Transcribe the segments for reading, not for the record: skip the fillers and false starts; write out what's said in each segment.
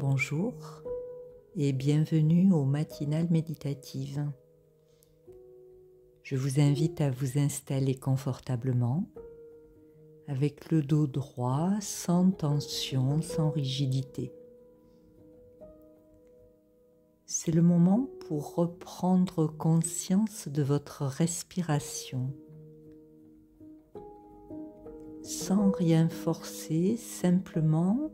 Bonjour et bienvenue aux matinales méditatives. Je vous invite à vous installer confortablement, avec le dos droit, sans tension, sans rigidité. C'est le moment pour reprendre conscience de votre respiration, sans rien forcer, simplement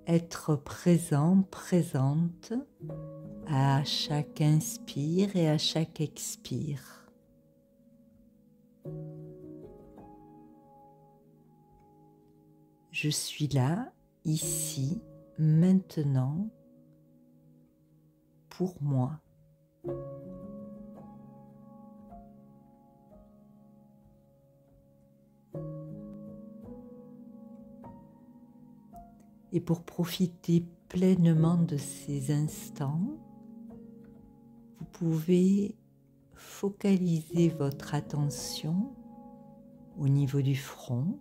être présent, présente à chaque inspire et à chaque expire. Je suis là, ici, maintenant, pour moi. Et pour profiter pleinement de ces instants, vous pouvez focaliser votre attention au niveau du front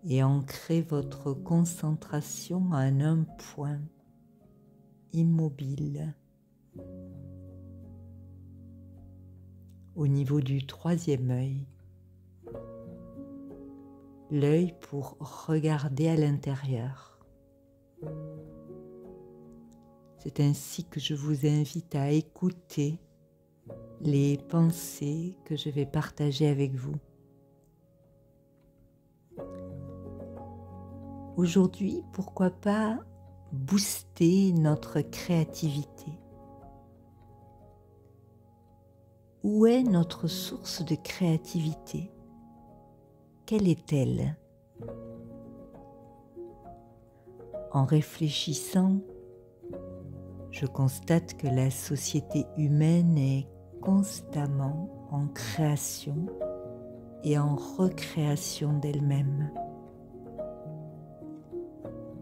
et ancrer votre concentration à un point immobile. Au niveau du troisième œil, l'œil pour regarder à l'intérieur. C'est ainsi que je vous invite à écouter les pensées que je vais partager avec vous. Aujourd'hui, pourquoi pas booster notre créativité? Où est notre source de créativité? Quelle est-elle? En réfléchissant, je constate que la société humaine est constamment en création et en recréation d'elle-même.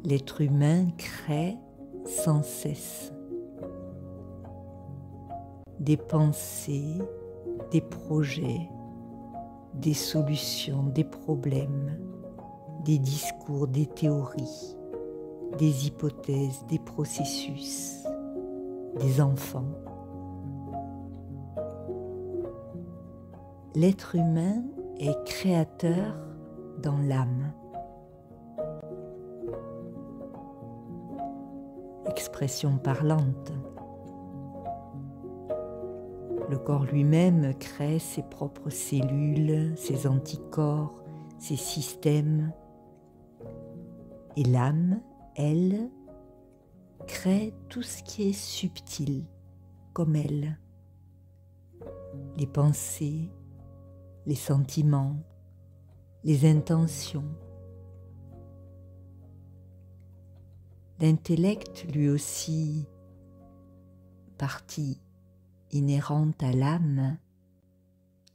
L'être humain crée sans cesse des pensées, des projets, des solutions, des problèmes, des discours, des théories, des hypothèses, des processus, des enfants. L'être humain est créateur dans l'âme. Expression parlante. Le corps lui-même crée ses propres cellules, ses anticorps, ses systèmes. Et l'âme, elle, crée tout ce qui est subtil, comme elle. Les pensées, les sentiments, les intentions. L'intellect, lui aussi, partie inhérente à l'âme,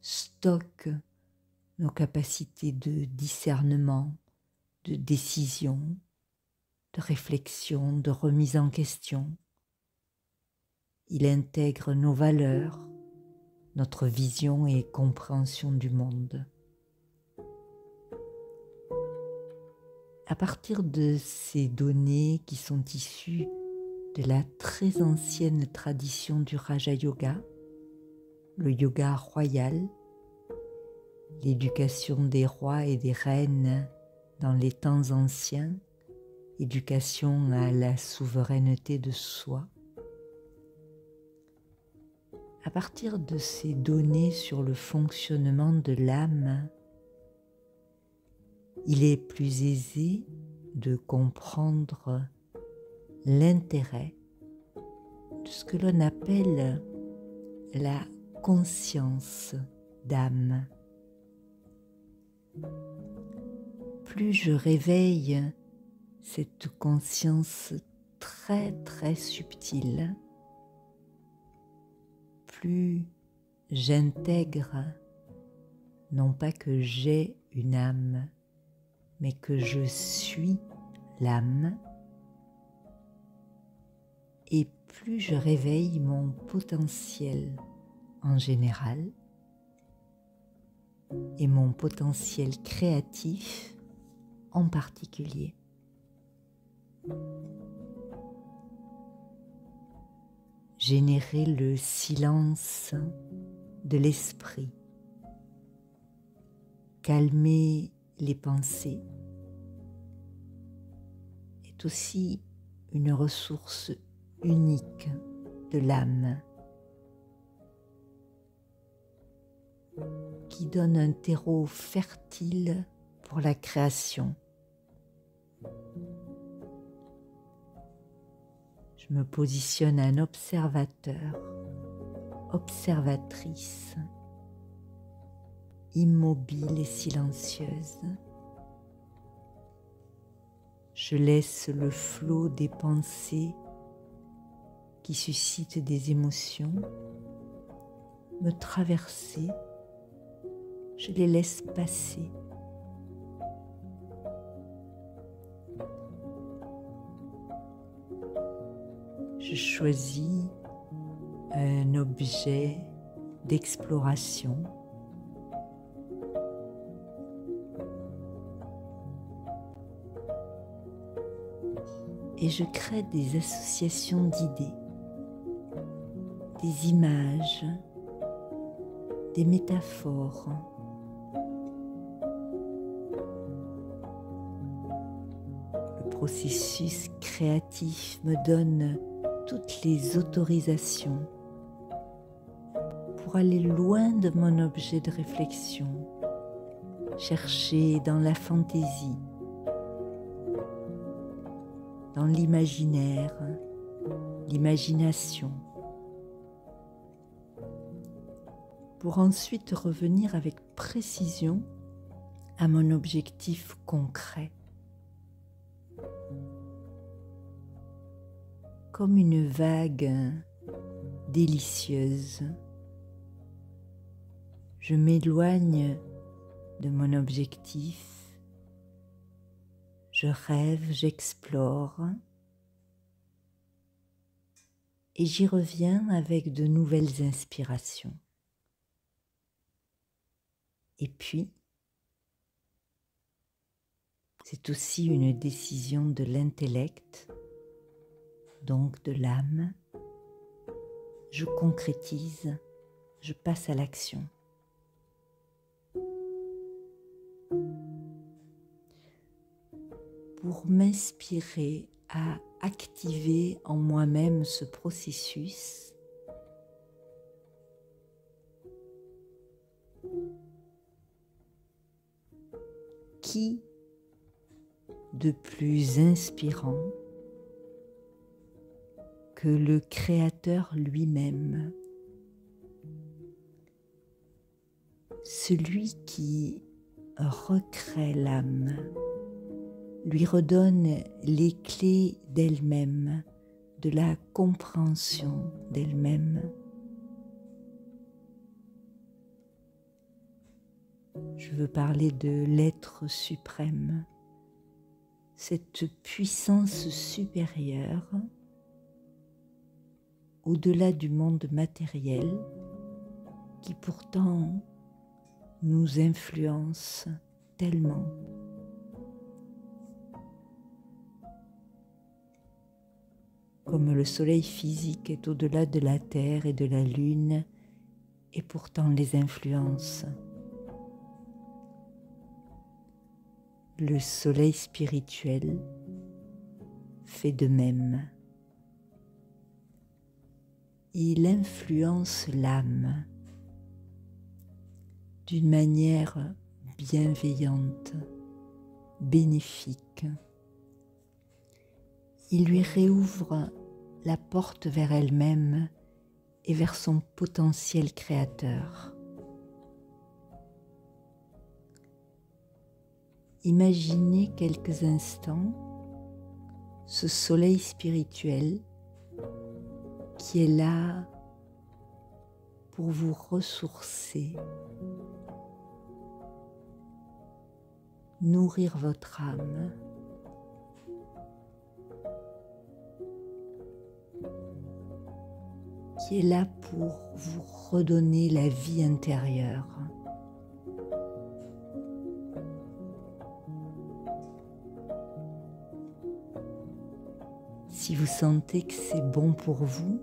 stocke nos capacités de discernement, de décision, de réflexion, de remise en question. Il intègre nos valeurs, notre vision et compréhension du monde. À partir de ces données qui sont issues de la très ancienne tradition du Raja Yoga, le yoga royal, l'éducation des rois et des reines dans les temps anciens, éducation à la souveraineté de soi. À partir de ces données sur le fonctionnement de l'âme, il est plus aisé de comprendre l'intérêt de ce que l'on appelle la conscience d'âme. Plus je réveille cette conscience très très subtile, plus j'intègre non pas que j'ai une âme, mais que je suis l'âme, et plus je réveille mon potentiel en général et mon potentiel créatif en particulier. générer le silence de l'esprit, calmer les pensées est aussi une ressource unique de l'âme qui donne un terreau fertile pour la création. Je me positionne en observateur, observatrice, immobile et silencieuse. Je laisse le flot des pensées qui suscitent des émotions me traverser. Je les laisse passer. Je choisis un objet d'exploration. Et je crée des associations d'idées, des images, des métaphores. Le processus créatif me donne toutes les autorisations pour aller loin de mon objet de réflexion, chercher dans la fantaisie, dans l'imaginaire, l'imagination, pour ensuite revenir avec précision à mon objectif concret. Comme une vague délicieuse, je m'éloigne de mon objectif, je rêve, j'explore et j'y reviens avec de nouvelles inspirations. Et puis, c'est aussi une décision de l'intellect, donc de l'âme. Je concrétise, je passe à l'action. Pour m'inspirer à activer en moi-même ce processus, qui de plus inspirant que le Créateur lui-même, celui qui recrée l'âme, lui redonne les clés d'elle-même, de la compréhension d'elle-même. Je veux parler de l'être suprême, cette puissance supérieure au-delà du monde matériel qui pourtant nous influence tellement. Comme le soleil physique est au-delà de la terre et de la lune et pourtant les influence. Le soleil spirituel fait de même. Il influence l'âme d'une manière bienveillante, bénéfique. Il lui réouvre la porte vers elle-même et vers son potentiel créateur. Imaginez quelques instants ce soleil spirituel qui est là pour vous ressourcer, nourrir votre âme, qui est là pour vous redonner la vie intérieure. Si vous sentez que c'est bon pour vous,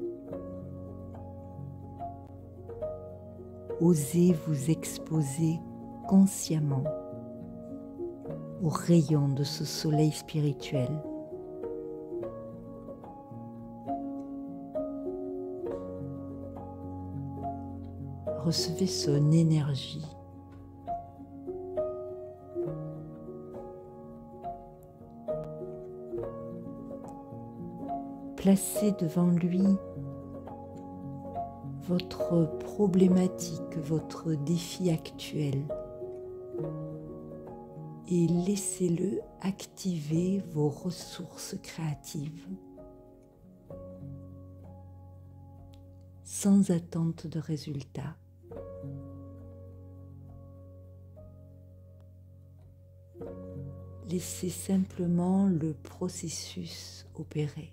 osez vous exposer consciemment aux rayons de ce soleil spirituel. Recevez son énergie. Placez devant lui votre problématique, votre défi actuel et laissez-le activer vos ressources créatives sans attente de résultat. Laissez simplement le processus opérer.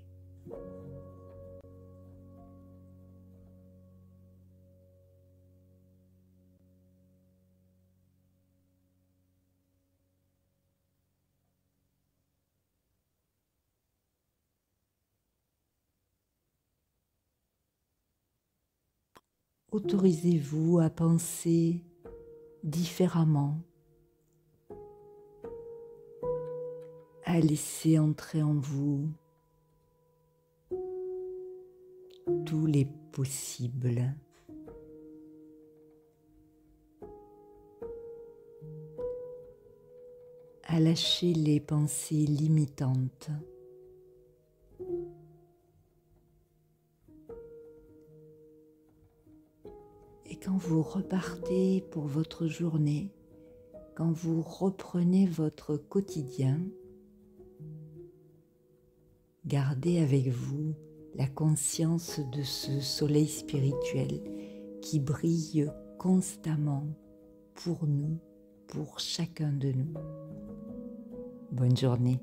Autorisez-vous à penser différemment, à laisser entrer en vous tous les possibles. À lâcher les pensées limitantes. Et quand vous repartez pour votre journée, quand vous reprenez votre quotidien, gardez avec vous la conscience de ce soleil spirituel qui brille constamment pour nous, pour chacun de nous. Bonne journée.